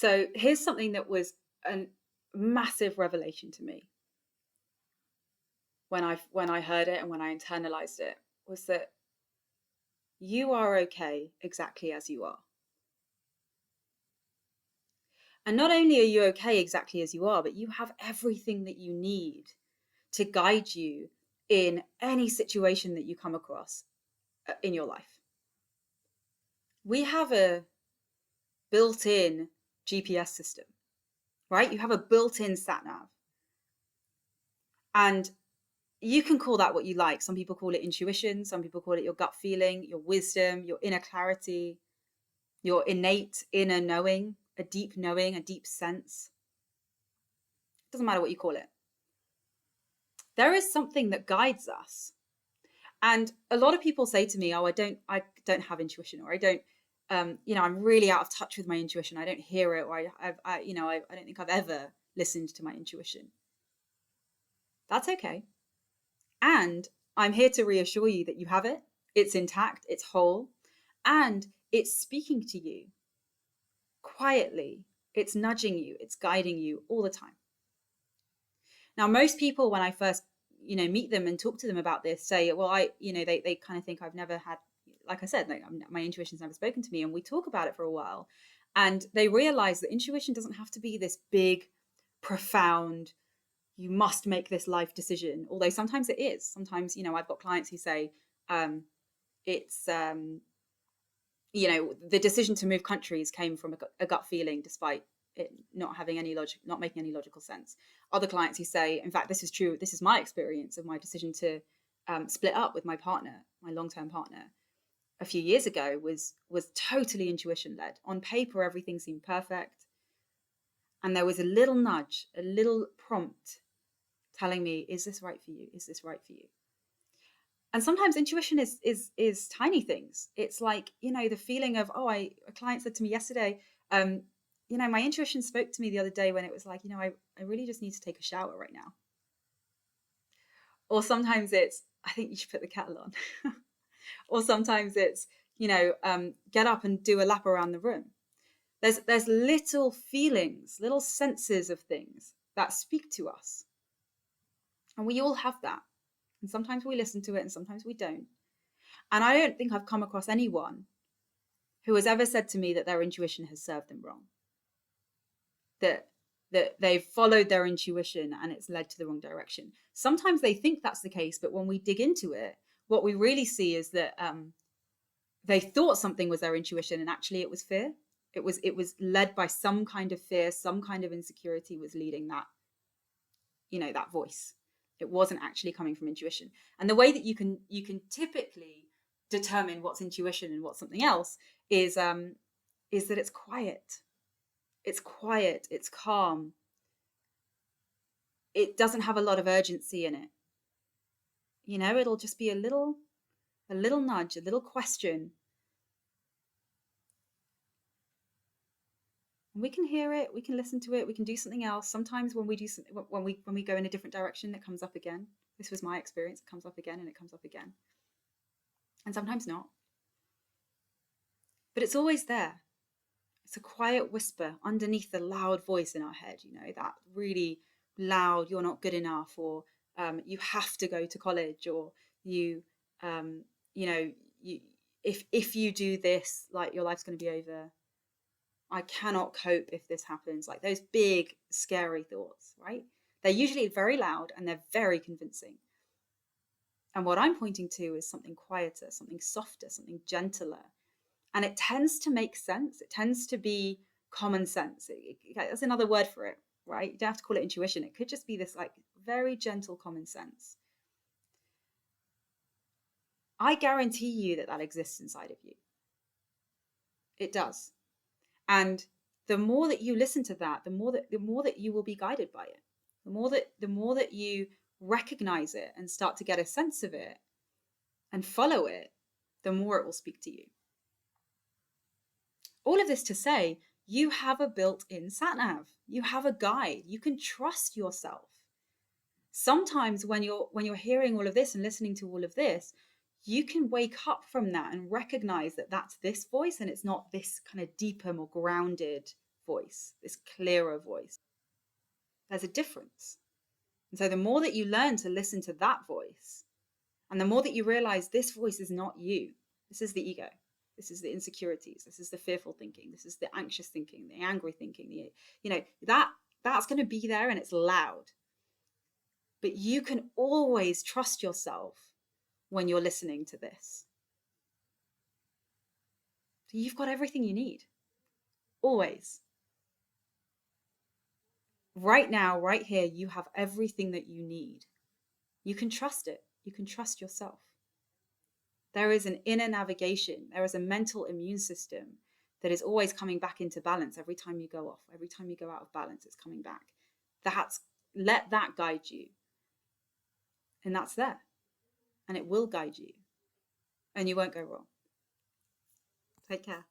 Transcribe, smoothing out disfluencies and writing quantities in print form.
So here's something that was a massive revelation to me when I heard it and when I internalized it, was that you are okay exactly as you are. And not only are you okay exactly as you are, but you have everything that you need to guide you in any situation that you come across in your life. We have a built-in GPS system, right? You have a built-in sat nav. And you can call that what you like. Some people call it intuition. Some people call it your gut feeling, your wisdom, your inner clarity, your innate inner knowing, a deep sense. Doesn't matter what you call it. There is something that guides us. And a lot of people say to me, "Oh, I don't have intuition," or "I don't, I'm really out of touch with my intuition. I don't hear it, or I don't think I've ever listened to my intuition." That's okay. And I'm here to reassure you that you have it. It's intact, it's whole, and it's speaking to you quietly. It's nudging you, it's guiding you all the time. Now, most people, when I first, meet them and talk to them about this, say, well, they kind of think I've never had, like I said, like, my intuition's never spoken to me. And we talk about it for a while. And they realize that intuition doesn't have to be this big, profound, you must make this life decision. Although sometimes it is. Sometimes, I've got clients who say it's, the decision to move countries came from a gut feeling, despite it not having any logic, not making any logical sense. Other clients who say, in fact, this is true. This is my experience of my decision to split up with my partner, my long-term partner, a few years ago was totally intuition led. On paper, everything seemed perfect, and there was a little nudge, a little prompt telling me, "Is this right for you? Is this right for you?" And sometimes intuition is tiny things. It's like, the feeling of, a client said to me yesterday, my intuition spoke to me the other day when it was like, I really just need to take a shower right now. Or sometimes it's, I think you should put the kettle on. Or sometimes it's, get up and do a lap around the room. There's little feelings, little senses of things that speak to us. And we all have that. And sometimes we listen to it and sometimes we don't. And I don't think I've come across anyone who has ever said to me that their intuition has served them wrong. That they've followed their intuition and it's led to the wrong direction. Sometimes they think that's the case, but when we dig into it, what we really see is that they thought something was their intuition and actually it was fear. It was led by some kind of fear, some kind of insecurity was leading that, that voice. It wasn't actually coming from intuition. And the way that you can typically determine what's intuition and what's something else is that it's quiet. It's quiet. It's calm. It doesn't have a lot of urgency in it. It'll just be a little nudge, a little question. And we can hear it, we can listen to it, we can do something else. Sometimes when we go in a different direction, it comes up again. This was my experience. It comes up again and it comes up again. And sometimes not. But it's always there. It's a quiet whisper underneath the loud voice in our head, that really loud, you're not good enough, or you have to go to college, or if you do this, like, your life's going to be over. I cannot cope if this happens. Like those big, scary thoughts, right? They're usually very loud and they're very convincing. And what I'm pointing to is something quieter, something softer, something gentler. And it tends to make sense. It tends to be common sense. That's another word for it, right? You don't have to call it intuition. It could just be this like very gentle common sense. I guarantee you that exists inside of you. It does. And the more that you listen to that, the more that you will be guided by it. The more that you recognize it and start to get a sense of it and follow it, the more it will speak to you. All of this to say, you have a built-in sat-nav. You have a guide. You can trust yourself. Sometimes when you're hearing all of this and listening to all of this, you can wake up from that and recognize that that's this voice and it's not this kind of deeper, more grounded voice, this clearer voice. There's a difference. And so the more that you learn to listen to that voice, and the more that you realize this voice is not you, this is the ego, this is the insecurities, this is the fearful thinking, this is the anxious thinking, the angry thinking, that's going to be there and it's loud. But you can always trust yourself when you're listening to this. So you've got everything you need. Always. Right now, right here, you have everything that you need. You can trust it. You can trust yourself. There is an inner navigation. There is a mental immune system that is always coming back into balance every time you go off. Every time you go out of balance, it's coming back. Let that guide you. And that's there. And it will guide you. And you won't go wrong. Take care.